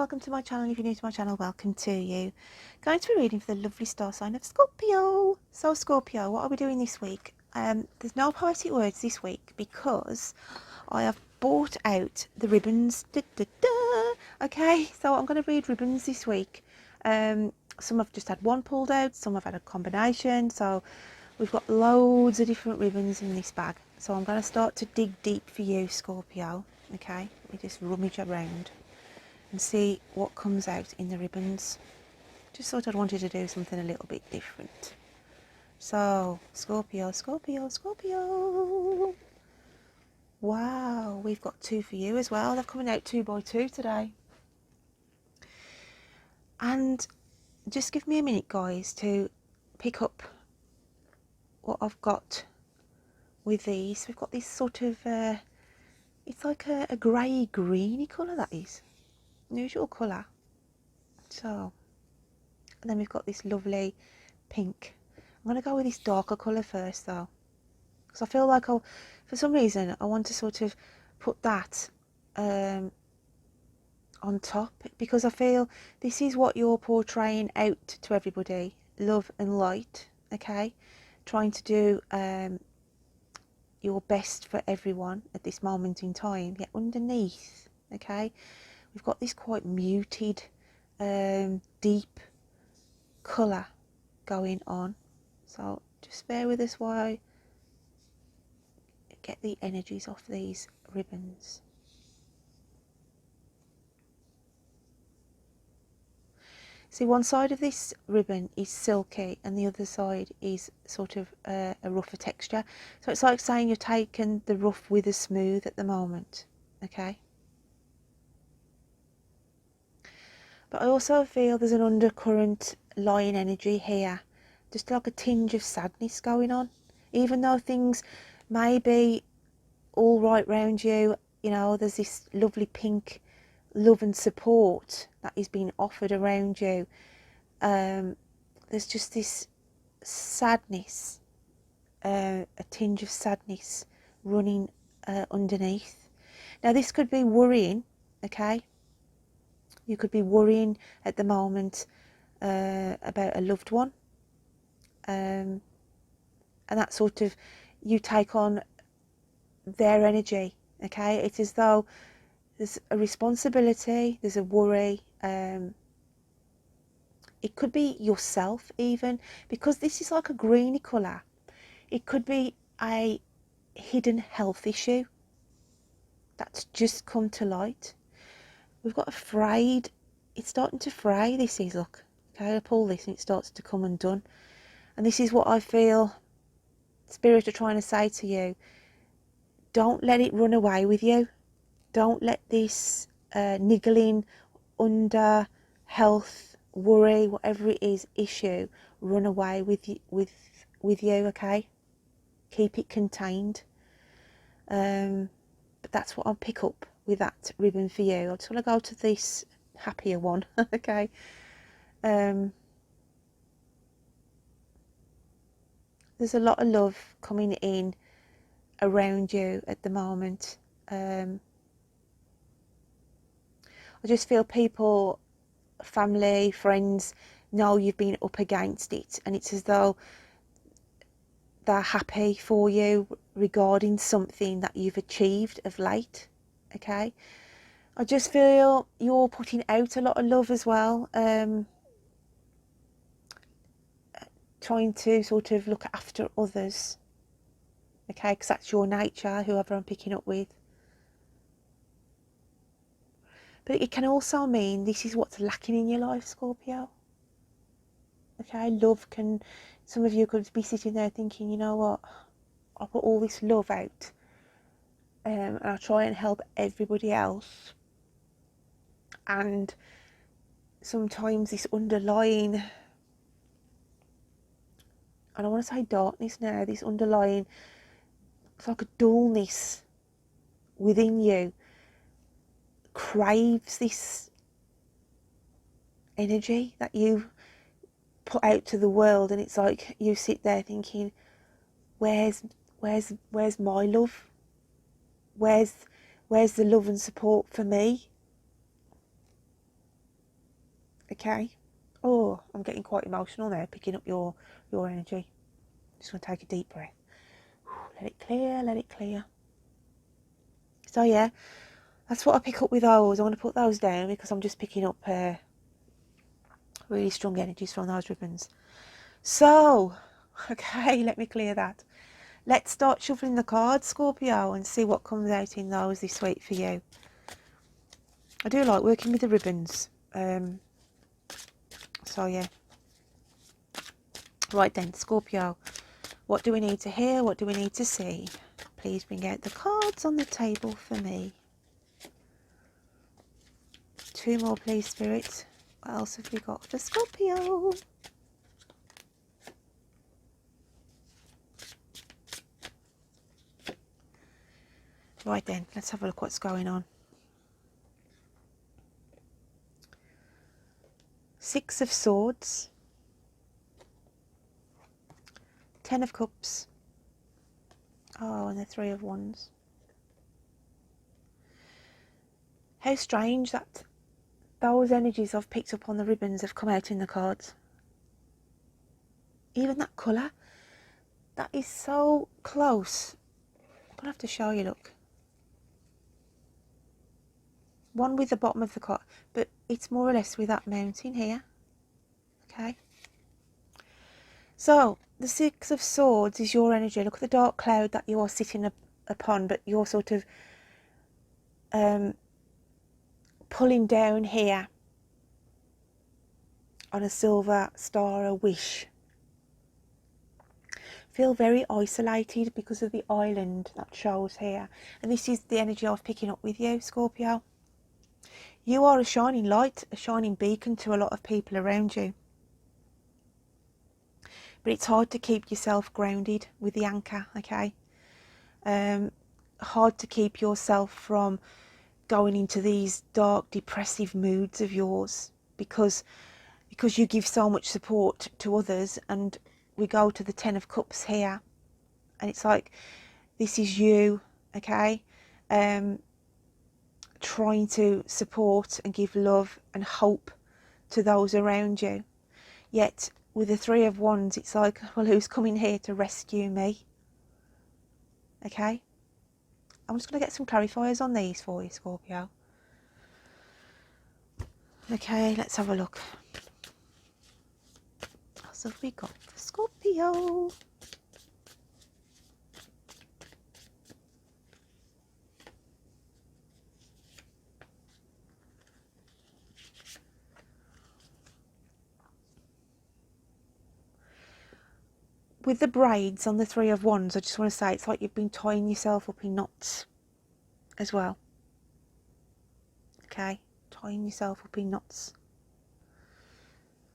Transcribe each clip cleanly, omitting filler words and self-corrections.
welcome to my channel. If you're new to my channel, welcome to you. Going to be reading for the lovely star sign of Scorpio. So Scorpio, what are we doing this week? There's no poetic words this week because I have bought out the ribbons. Okay, so I'm going to read ribbons this week. Some have just had one pulled out, some have had a combination. So we've got loads of different ribbons in this bag. So I'm going to start to dig deep for you, Scorpio. Okay, we just rummage around and see what comes out in the ribbons. Just thought I'd wanted to do something a little bit different. So, Scorpio, Scorpio, Scorpio. Wow, we've got two for you as well. They're coming out 2 by 2 today. And just give me a minute, guys, to pick up what I've got with these. We've got this sort of, it's like a grey greeny colour, that is. Unusual colour. So, and then we've got this lovely pink. I'm going to go with this darker colour first though, because I feel like for some reason I want to sort of put that on top, because I feel this is what you're portraying out to everybody, love and light. Okay, trying to do your best for everyone at this moment in time. Yet underneath, okay, we've got this quite muted deep colour going on. So just bear with us while I get the energies off these ribbons. See, one side of this ribbon is silky and the other side is sort of a rougher texture. So it's like saying you're taking the rough with the smooth at the moment. Okay. But I also feel there's an undercurrent lying energy here. Just like a tinge of sadness going on. Even though things may be all right round you, you know, there's this lovely pink love and support that is being offered around you. There's just this sadness, a tinge of sadness running underneath. Now this could be worrying, okay? You could be worrying at the moment about a loved one. And that sort of, you take on their energy, okay? It's as though there's a responsibility, there's a worry. It could be yourself even, because this is like a greeny colour. It could be a hidden health issue that's just come to light. We've got afraid. It's starting to fray, this is, look. Okay, I pull this and it starts to come undone. And this is what I feel Spirit are trying to say to you. Don't let it run away with you. Don't let this niggling under health, worry, whatever it is, issue run away with you, okay? Keep it contained. But that's what I'll pick up with that ribbon for you. I just want to go to this happier one, okay? There's a lot of love coming in around you at the moment. I just feel people, family, friends know you've been up against it, and it's as though they're happy for you regarding something that you've achieved of late. Okay, I just feel you're putting out a lot of love as well, trying to sort of look after others, okay, because that's your nature, whoever I'm picking up with. But it can also mean this is what's lacking in your life, Scorpio. Okay, love can, some of you could be sitting there thinking, you know what, I put all this love out and I try and help everybody else. And sometimes this underlying, I don't want to say darkness now, this underlying, it's like a dullness within you, craves this energy that you put out to the world, and it's like you sit there thinking, where's my love? Where's the love and support for me? Okay. Oh, I'm getting quite emotional now, picking up your energy. Just want to take a deep breath. Let it clear, let it clear. So yeah, that's what I pick up with those. I want to put those down because I'm just picking up really strong energies from those ribbons. So, okay, let me clear that. Let's start shuffling the cards, Scorpio, and see what comes out in those this week for you. I do like working with the ribbons. So yeah. Right then, Scorpio, what do we need to hear? What do we need to see? Please bring out the cards on the table for me. 2 more, please, Spirit. What else have we got for Scorpio? Right then, let's have a look what's going on. 6 of Swords. 10 of Cups. Oh, and the 3 of Wands. How strange that those energies I've picked up on the ribbons have come out in the cards. Even that colour, that is so close. I'm going to have to show you, look. One with the bottom of the card, but it's more or less with that mountain here. Okay. So, the 6 of Swords is your energy. Look at the dark cloud that you are sitting upon, but you're sort of pulling down here on a silver star, a wish. Feel very isolated because of the island that shows here. And this is the energy I'm picking up with you, Scorpio. You are a shining light, a shining beacon to a lot of people around you. But it's hard to keep yourself grounded with the anchor, okay? Hard to keep yourself from going into these dark, depressive moods of yours because you give so much support to others. And we go to the 10 of Cups here, and it's like, this is you, okay? Trying to support and give love and hope to those around you. Yet with the 3 of Wands, it's like, well, who's coming here to rescue me? Okay? I'm just going to get some clarifiers on these for you, Scorpio. Okay, let's have a look. What have we got for Scorpio? With the braids on the 3 of Wands, I just want to say it's like you've been tying yourself up in knots as well. Okay, tying yourself up in knots.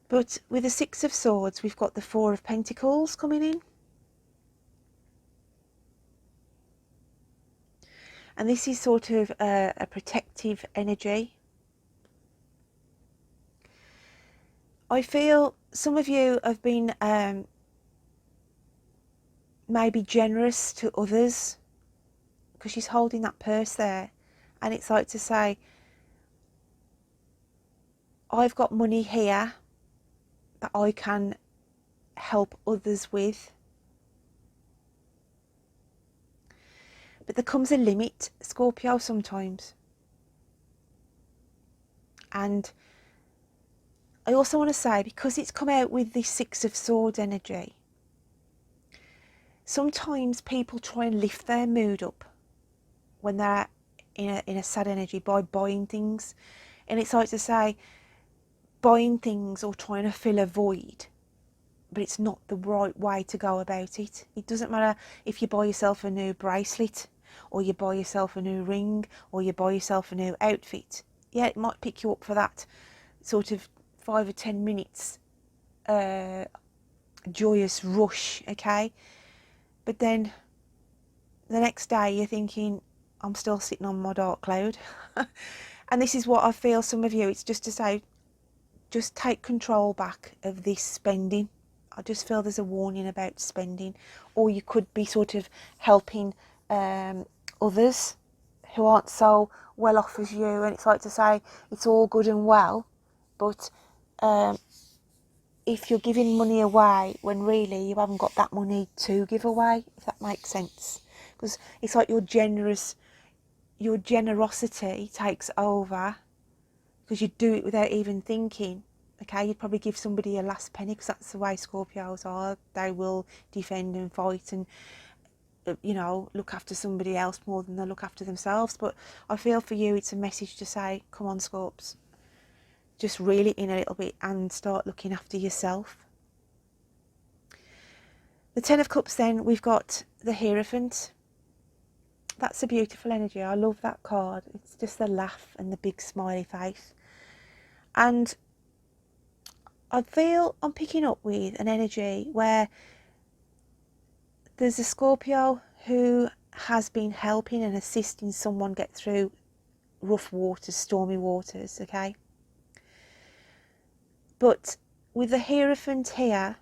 But with the 6 of Swords, we've got the 4 of Pentacles coming in. And this is sort of a protective energy. I feel some of you have been maybe generous to others, because she's holding that purse there. And it's like to say, I've got money here that I can help others with. But there comes a limit, Scorpio, sometimes. And I also want to say, because it's come out with the 6 of Swords energy, sometimes people try and lift their mood up when they're in a sad energy by buying things. And it's like to say, buying things or trying to fill a void, but it's not the right way to go about it. It doesn't matter if you buy yourself a new bracelet, or you buy yourself a new ring, or you buy yourself a new outfit. Yeah, it might pick you up for that sort of 5 or 10 minutes joyous rush, okay? But then the next day you're thinking, I'm still sitting on my dark cloud. And this is what I feel, some of you, it's just to say, just take control back of this spending. I just feel there's a warning about spending. Or you could be sort of helping others who aren't so well off as you. And it's like to say, it's all good and well, but if you're giving money away when really you haven't got that money to give away, if that makes sense. Because it's like your generosity takes over because you do it without even thinking. Okay, you'd probably give somebody a last penny because that's the way Scorpios are. They will defend and fight and, you know, look after somebody else more than they look after themselves. But I feel for you it's a message to say, come on, Scorps, just reel it in a little bit and start looking after yourself. The Ten of Cups, then we've got the Hierophant. That's a beautiful energy. I love that card. It's just the laugh and the big smiley face. And I feel I'm picking up with an energy where there's a Scorpio who has been helping and assisting someone get through rough waters, stormy waters, okay? But with the Hierophant here,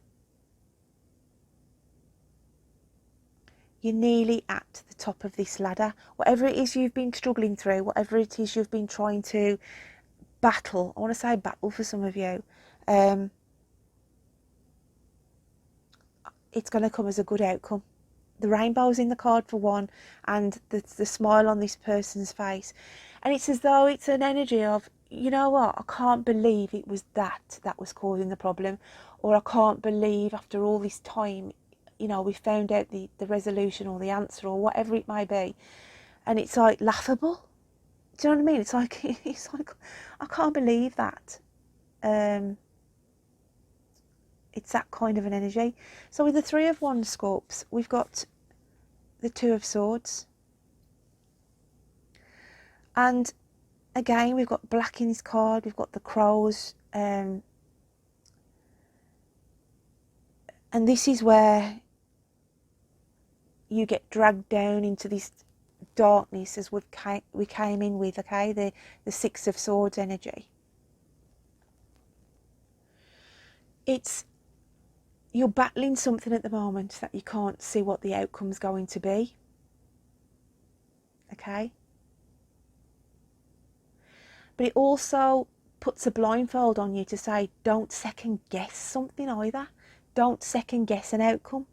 you're nearly at the top of this ladder. Whatever it is you've been struggling through, whatever it is you've been trying to battle, I want to say battle for some of you, it's going to come as a good outcome. The rainbow's in the card for one, and the smile on this person's face. And it's as though it's an energy of, you know what, I can't believe it was that was causing the problem. Or I can't believe after all this time, you know, we found out the resolution or the answer or whatever it may be. And it's like laughable. Do you know what I mean? It's like I can't believe that. It's that kind of an energy. So with the Three of Wands, Scorps, we've got the Two of Swords. And again, we've got black in this card. We've got the crows. And this is where you get dragged down into this darkness as we came in with, okay? The Six of Swords energy. You're battling something at the moment that you can't see what the outcome's going to be. Okay? But it also puts a blindfold on you to say, don't second guess something either. Don't second guess an outcome.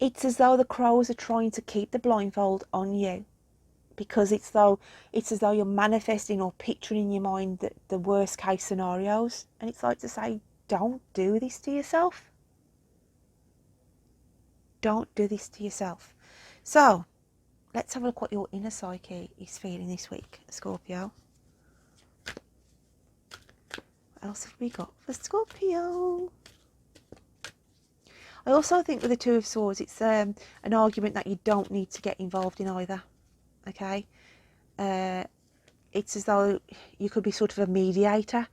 It's as though the crows are trying to keep the blindfold on you, because it's as though you're manifesting or picturing in your mind the worst case scenarios. And it's like to say, don't do this to yourself. Don't do this to yourself. So let's have a look what your inner psyche is feeling this week, Scorpio. What else have we got for Scorpio? I also think with the Two of Swords, it's an argument that you don't need to get involved in either. Okay? It's as though you could be sort of a mediator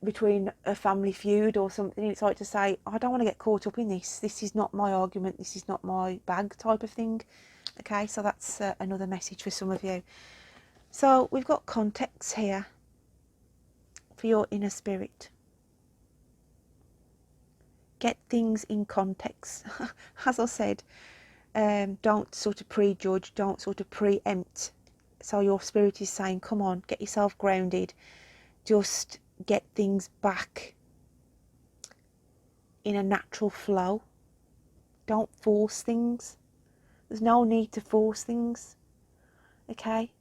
between a family feud or something. It's like to say, I don't want to get caught up in this. This is not my argument. This is not my bag type of thing. Okay, so that's another message for some of you. So we've got context here for your inner spirit. Get things in context. As I said, don't sort of prejudge, don't sort of preempt. So your spirit is saying, come on, get yourself grounded. Just get things back in a natural flow. Don't force things. There's no need to force things. Okay?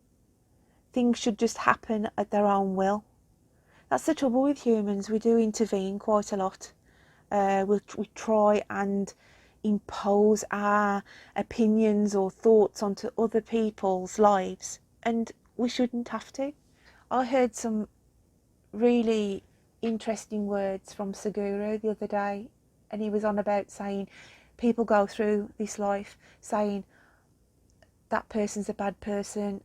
Things should just happen at their own will. That's the trouble with humans. We do intervene quite a lot. We try and impose our opinions or thoughts onto other people's lives, and we shouldn't have to. I heard some really interesting words from Seguro the other day, and he was on about saying people go through this life saying that person's a bad person,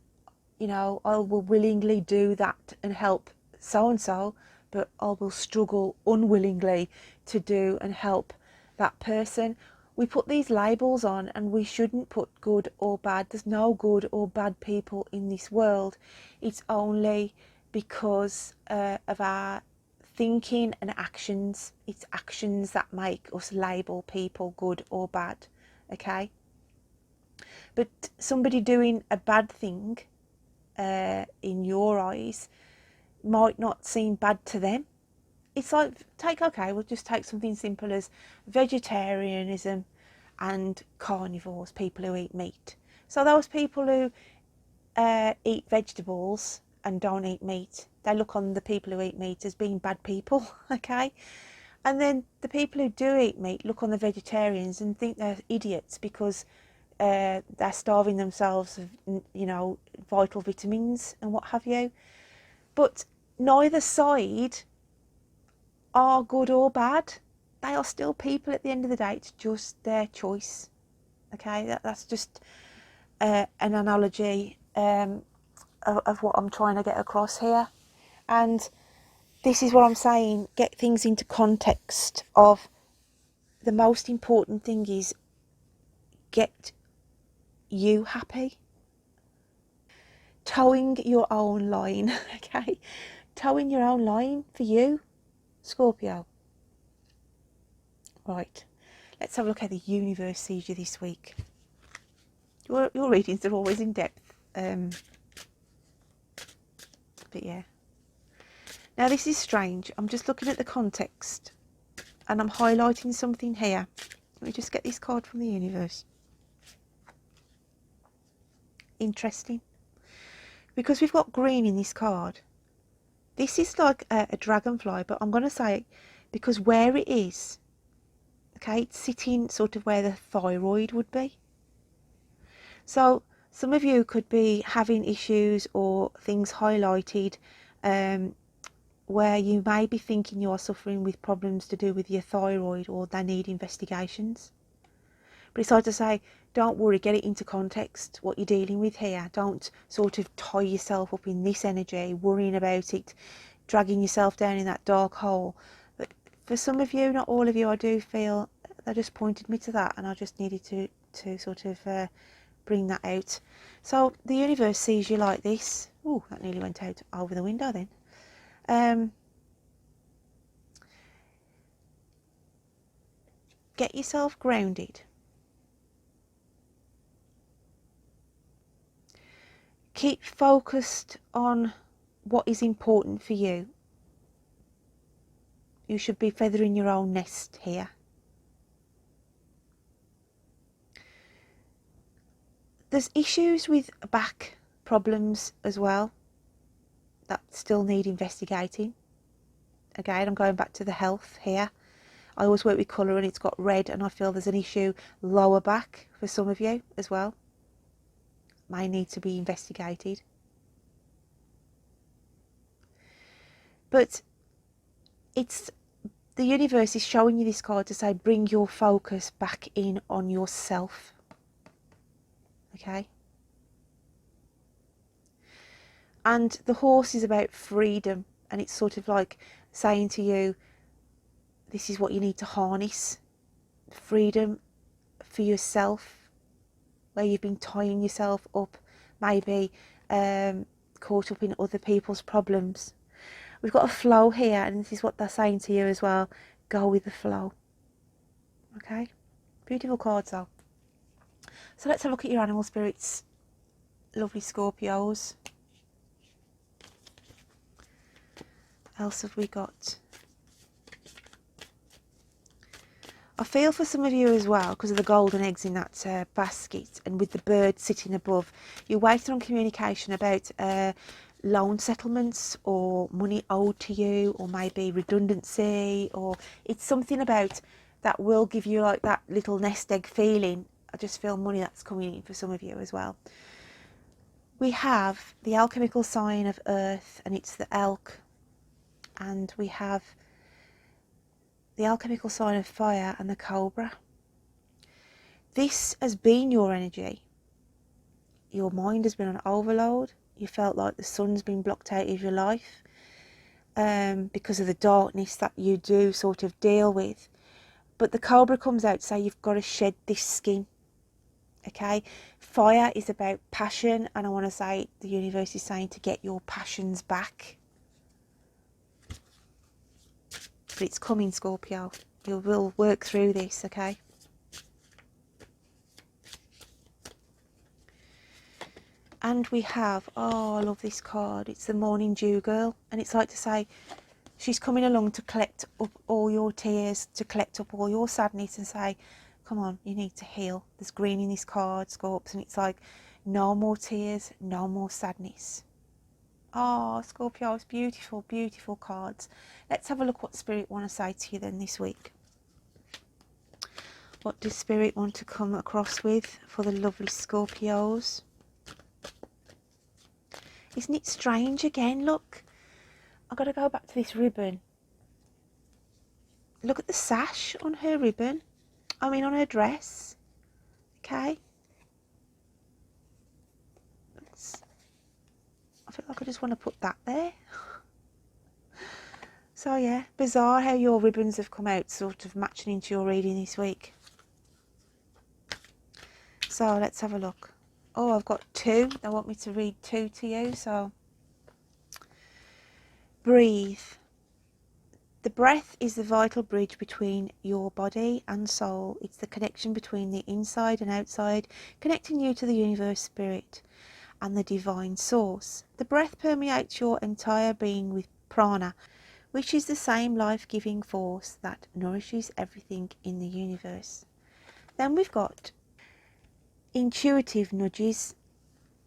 you know, I will willingly do that and help so and so, but I will struggle unwillingly to do and help that person. We put these labels on, and we shouldn't put good or bad. There's no good or bad people in this world. It's only because of our thinking and actions. It's actions that make us label people good or bad. Okay? But somebody doing a bad thing in your eyes might not seem bad to them. It's like, we'll just take something simple as vegetarianism and carnivores, people who eat meat. So those people who eat vegetables and don't eat meat, they look on the people who eat meat as being bad people, okay? And then the people who do eat meat look on the vegetarians and think they're idiots because they're starving themselves of, vital vitamins and what have you. But neither side are good or bad. They are still people at the end of the day. It's just their choice. Okay, that's just an analogy of what I'm trying to get across here. And this is what I'm saying, get things into context of the most important thing is get you happy. Towing your own line, okay? Towing your own line for you, Scorpio. Right, let's have a look how the universe sees you this week. Your readings are always in depth. But yeah. Now this is strange. I'm just looking at the context and I'm highlighting something here. Let me just get this card from the universe. Interesting. Because we've got green in this card. This is like a dragonfly, but I'm going to say, because where it is, okay, it's sitting sort of where the thyroid would be. So some of you could be having issues or things highlighted where you may be thinking you are suffering with problems to do with your thyroid or they need investigations. But it's hard to say, don't worry, get it into context, what you're dealing with here. Don't sort of tie yourself up in this energy, worrying about it, dragging yourself down in that dark hole. But for some of you, not all of you, I do feel they just pointed me to that and I just needed to sort of bring that out. So the universe sees you like this. Oh, that nearly went out over the window then. Get yourself grounded. Keep focused on what is important for you. You should be feathering your own nest here. There's issues with back problems as well that still need investigating. Again, I'm going back to the health here. I always work with colour and it's got red and I feel there's an issue lower back for some of you as well. May need to be investigated. But it's the universe is showing you this card to say bring your focus back in on yourself. Okay? And the horse is about freedom and it's sort of like saying to you, this is what you need to harness. Freedom for yourself, where you've been tying yourself up, maybe caught up in other people's problems. We've got a flow here, and this is what they're saying to you as well. Go with the flow. Okay? Beautiful cards though. So let's have a look at your animal spirits. Lovely Scorpios. What else have we got? I feel for some of you as well, because of the golden eggs in that basket and with the bird sitting above, you're waiting on communication about loan settlements or money owed to you, or maybe redundancy, or it's something about that will give you like that little nest egg feeling. I just feel money that's coming in for some of you as well. We have the alchemical sign of earth and it's the elk, and we have the alchemical sign of fire and the cobra. This has been your energy. Your mind has been on overload. You felt like the sun's been blocked out of your life because of the darkness that you do sort of deal with. But the cobra comes out to say you've got to shed this skin. Okay? Fire is about passion, and I want to say the universe is saying to get your passions back. But it's coming, Scorpio. You will work through this, okay? And we have, oh, I love this card. It's the Morning Dew Girl. And it's like to say, she's coming along to collect up all your tears, to collect up all your sadness and say, come on, you need to heal. There's green in this card, Scorps, and it's like, no more tears, no more sadness. Oh, Scorpio, it's beautiful, beautiful cards. Let's have a look what Spirit want to say to you then this week. What does Spirit want to come across with for the lovely Scorpios? Isn't it strange again? Look, I've got to go back to this ribbon. Look at the sash on her ribbon. I mean, on her dress. Okay. I feel like I just want to put that there. So yeah, bizarre how your ribbons have come out sort of matching into your reading this week. So let's have a look. Oh, I've got two. They want me to read two to you, so breathe. The breath is the vital bridge between your body and soul. It's the connection between the inside and outside, connecting you to the universe, spirit, and the divine source. The breath permeates your entire being with prana, which is the same life-giving force that nourishes everything in the universe. Then we've got intuitive nudges.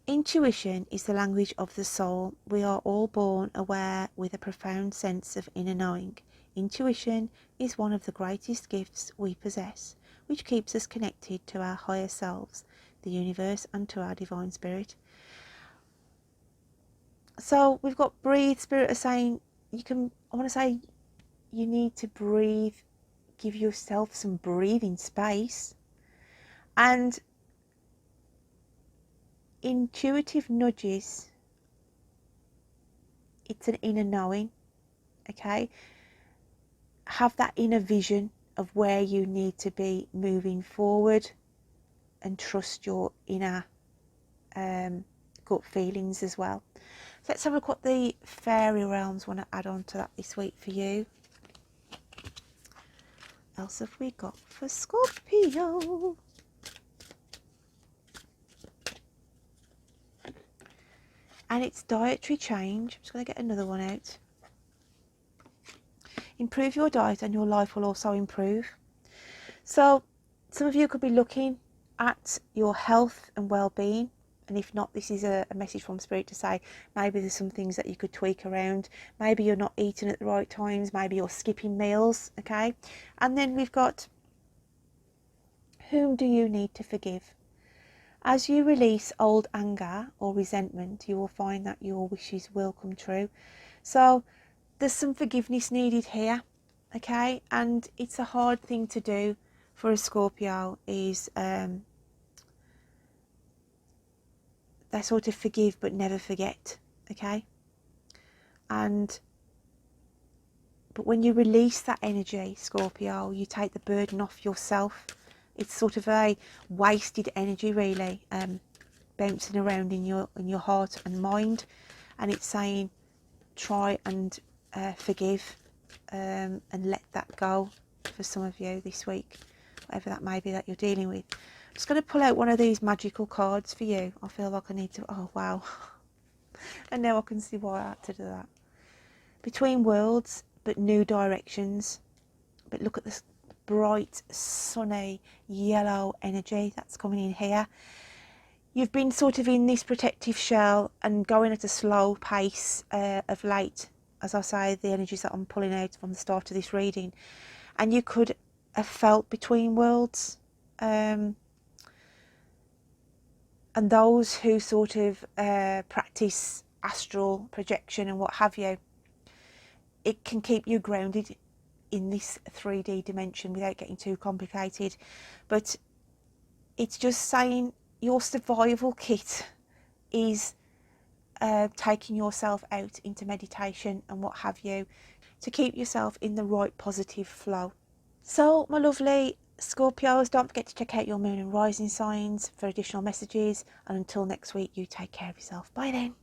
Intuition is the language of the soul. We are all born aware with a profound sense of inner knowing. Intuition is one of the greatest gifts we possess, which keeps us connected to our higher selves, the universe, and to our divine spirit. So we've got breathe. Spirit are saying I want to say you need to breathe, give yourself some breathing space. And intuitive nudges, it's an inner knowing, okay? Have that inner vision of where you need to be moving forward and trust your inner gut feelings as well. So let's have a look what the fairy realms want to add on to that this week for you. What else have we got for Scorpio? And it's dietary change. I'm just going to get another one out. Improve your diet and your life will also improve. So some of you could be looking at your health and well-being, and if not, this is a message from Spirit to say maybe there's some things that you could tweak around. Maybe you're not eating at the right times, maybe you're skipping meals, okay? And then we've got, whom do you need to forgive? As you release old anger or resentment, you will find that your wishes will come true. So there's some forgiveness needed here, okay? And it's a hard thing to do for a Scorpio, is they sort of forgive but never forget, okay? But when you release that energy, Scorpio, you take the burden off yourself. It's sort of a wasted energy, really, bouncing around in your heart and mind. And it's saying, try and forgive and let that go for some of you this week, whatever that may be that you're dealing with. I'm just going to pull out one of these magical cards for you. I feel like I need to, oh wow. And now I can see why I had to do that. Between worlds, but new directions. But look at this bright, sunny, yellow energy that's coming in here. You've been sort of in this protective shell and going at a slow pace of late, as I say, the energies that I'm pulling out from the start of this reading. And you could have felt between worlds. And those who sort of practice astral projection and what have you, it can keep you grounded in this 3D dimension without getting too complicated. But it's just saying your survival kit is taking yourself out into meditation and what have you, to keep yourself in the right positive flow. So my lovely Scorpios, don't forget to check out your moon and rising signs for additional messages, and until next week, you take care of yourself. Bye then.